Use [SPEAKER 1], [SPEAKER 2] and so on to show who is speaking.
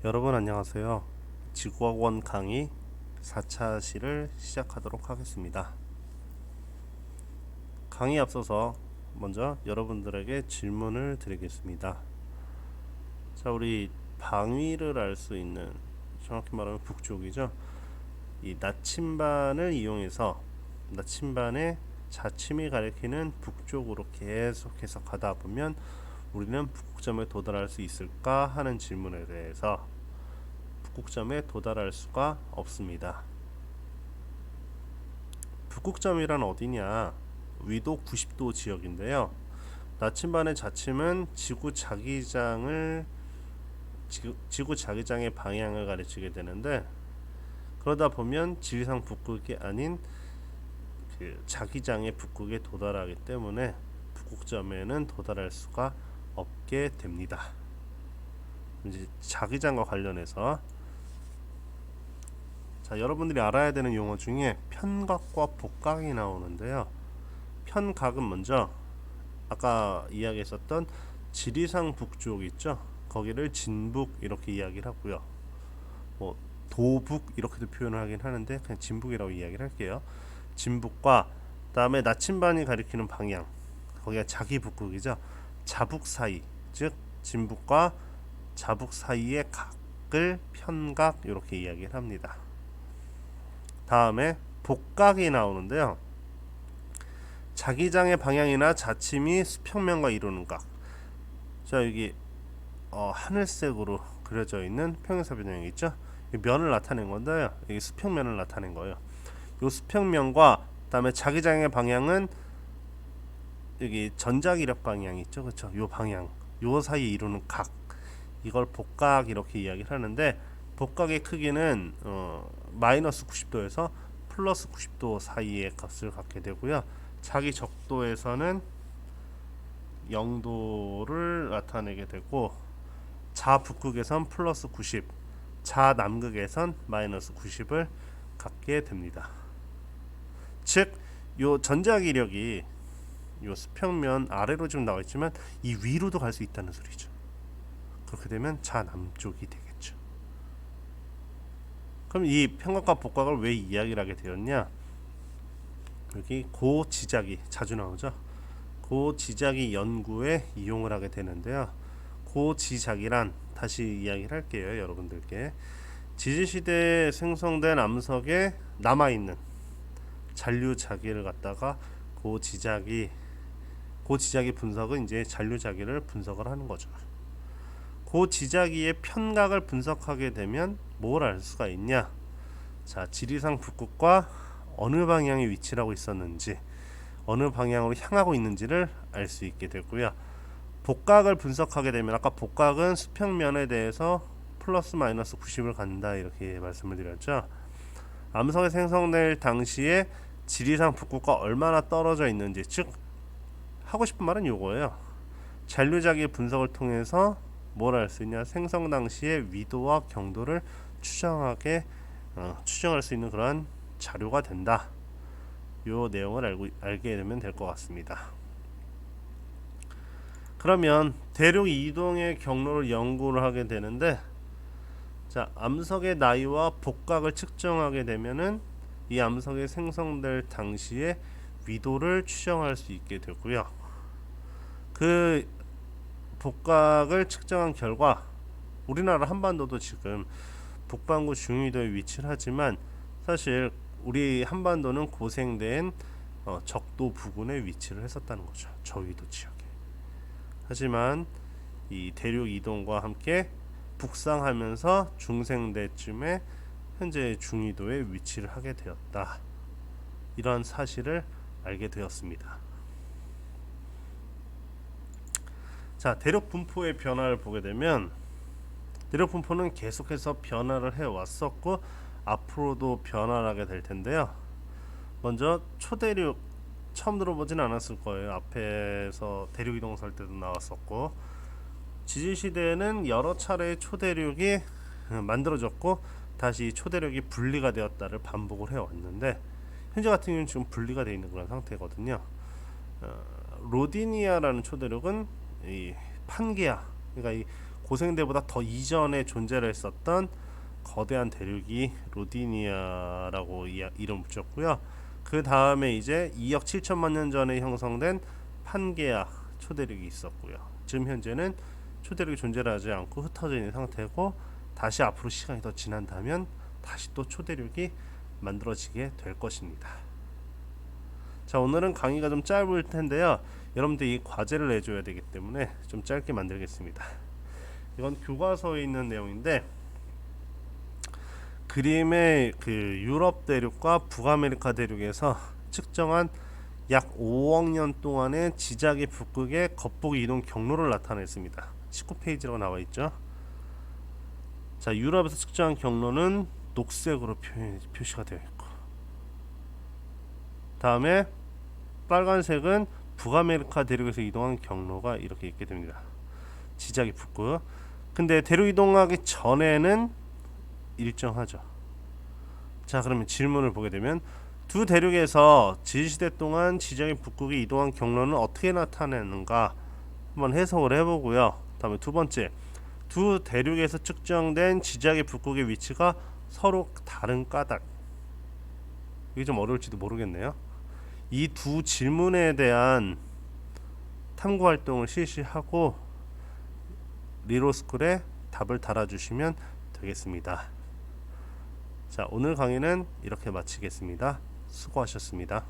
[SPEAKER 1] 여러분 안녕하세요. 지구학원 강의 4차 시를 시작하도록 하겠습니다. 강의 앞서서 먼저 여러분들에게 질문을 드리겠습니다. 자, 우리 방위를 알 수 있는, 정확히 말하면 북쪽이죠. 이 나침반을 이용해서 나침반의 자침이 가리키는 북쪽으로 계속해서 가다 보면 우리는 북극점에 도달할 수 있을까 하는 질문에 대해서 북극점에 도달할 수가 없습니다. 북극점이란 어디냐? 위도 90도 지역인데요. 나침반의 자침은 지구 자기장의 방향을 가리키게 되는데, 그러다 보면 지리상 북극이 아닌 그 자기장의 북극에 도달하기 때문에 북극점에는 도달할 수가 없게 됩니다. 이제 자기장과 관련해서 자, 여러분들이 알아야 되는 용어 중에 편각과 복각이 나오는데요. 편각은 먼저 아까 이야기했었던 지리상 북쪽 있죠. 거기를 진북 이렇게 이야기를 하고요. 뭐 도북 이렇게도 표현을 하긴 하는데 그냥 진북이라고 이야기를 할게요. 진북과 그다음에 나침반이 가리키는 방향, 거기가 자기 북극이죠. 자북 사이, 즉 진북과 자북 사이의 각을 편각 이렇게 이야기를 합니다. 다음에 복각이 나오는데요. 자기장의 방향이나 자침이 수평면과 이루는 각. 자, 여기 하늘색으로 그려져 있는 평행사 변형이 있죠. 이 면을 나타낸 건데요. 여기 수평면을 나타낸 거예요. 이 수평면과 그다음에 자기장의 방향은 여기 전자기력 방향이 있죠, 그렇죠? 이 방향, 요 사이에 이루는 각. 이걸 복각 이렇게 이야기를 하는데, 복각의 크기는 마이너스 90도에서 플러스 90도 사이의 값을 갖게 되고요. 자기 적도에서는 0도를 나타내게 되고, 자북극에선 플러스 90, 자남극에선 마이너스 90을 갖게 됩니다. 즉, 요 전자기력이 요 수평면 아래로 지금 나와 있지만 이 위로도 갈 수 있다는 소리죠. 그렇게 되면 자남쪽이 되겠죠. 그럼 이 편각과 복각을 왜 이야기를 하게 되었냐? 여기 고지작이 자주 나오죠. 고지작이 연구에 이용을 하게 되는데요. 고지작이란, 다시 이야기를 할게요, 여러분들께. 지질시대에 생성된 암석에 남아있는 잔류자기를 갖다가 고지작이 분석은 이제 잔류자기를 분석을 하는 거죠. 고지자기의 편각을 분석하게 되면 뭘 알 수가 있냐? 자, 지리상 북극과 어느 방향에 위치를 하고 있었는지, 어느 방향으로 향하고 있는지를 알 수 있게 되고요. 복각을 분석하게 되면, 아까 복각은 수평면에 대해서 플러스 마이너스 90을 간다 이렇게 말씀을 드렸죠. 암석이 생성될 당시에 지리상 북극과 얼마나 떨어져 있는지, 즉 하고 싶은 말은 요거예요. 잔류자기 분석을 통해서 뭘 알 수 있냐? 생성 당시의 위도와 경도를 추정할 수 있는 그런 자료가 된다. 요 내용을 알게 되면 될 것 같습니다. 그러면 대륙 이동의 경로를 연구를 하게 되는데, 자, 암석의 나이와 복각을 측정하게 되면은 이 암석이 생성될 당시의 위도를 추정할 수 있게 되고요. 그 복각을 측정한 결과 우리나라 한반도도 지금 북반구 중위도에 위치를 하지만, 사실 우리 한반도는 고생된 적도 부근에 위치를 했었다는 거죠. 저위도 지역에. 하지만 이 대륙 이동과 함께 북상하면서 중생대쯤에 현재 중위도에 위치를 하게 되었다. 이런 사실을 알게 되었습니다. 자, 대륙 분포의 변화를 보게 되면, 대륙 분포는 계속해서 변화를 해왔었고 앞으로도 변화를 하게 될 텐데요. 먼저 초대륙, 처음 들어보진 않았을 거예요. 앞에서 대륙 이동설 때도 나왔었고, 지질시대에는 여러 차례의 초대륙이 만들어졌고 다시 초대륙이 분리가 되었다를 반복을 해왔는데, 현재 같은 경우는 지금 분리가 되어 있는 그런 상태거든요. 로디니아라는 초대륙은 이 판게아, 그러니까 이 고생대보다 더 이전에 존재를 했었던 거대한 대륙이 로디니아라고 이름 붙였고요. 그 다음에 이제 2억 7천만 년 전에 형성된 판게아 초대륙이 있었고요. 지금 현재는 초대륙이 존재를 하지 않고 흩어져 있는 상태고, 다시 앞으로 시간이 더 지난다면 다시 또 초대륙이 만들어지게 될 것입니다. 자, 오늘은 강의가 좀 짧을 텐데요. 여러분들 이 과제를 내줘야 되기 때문에 좀 짧게 만들겠습니다. 이건 교과서에 있는 내용인데, 그림의 그 유럽 대륙과 북아메리카 대륙에서 측정한 약 5억 년 동안의 지자기 북극의 겉보기 이동 경로를 나타냈습니다. 19페이지라고 나와 있죠. 자, 유럽에서 측정한 경로는 녹색으로 표시가 되어 있고, 다음에 빨간색은 북아메리카 대륙에서 이동한 경로가 이렇게 있게 됩니다. 지자기 북극. 근데 대륙 이동하기 전에는 일정하죠. 자, 그러면 질문을 보게 되면 두 대륙에서 지시대 동안 지자기 북극이 이동한 경로는 어떻게 나타내는가 한번 해석을 해보고요. 다음에 두 번째, 두 대륙에서 측정된 지자기 북극의 위치가 서로 다른 까닭. 이게 좀 어려울지도 모르겠네요. 이 두 질문에 대한 탐구 활동을 실시하고 리로스쿨에 답을 달아주시면 되겠습니다. 자, 오늘 강의는 이렇게 마치겠습니다. 수고하셨습니다.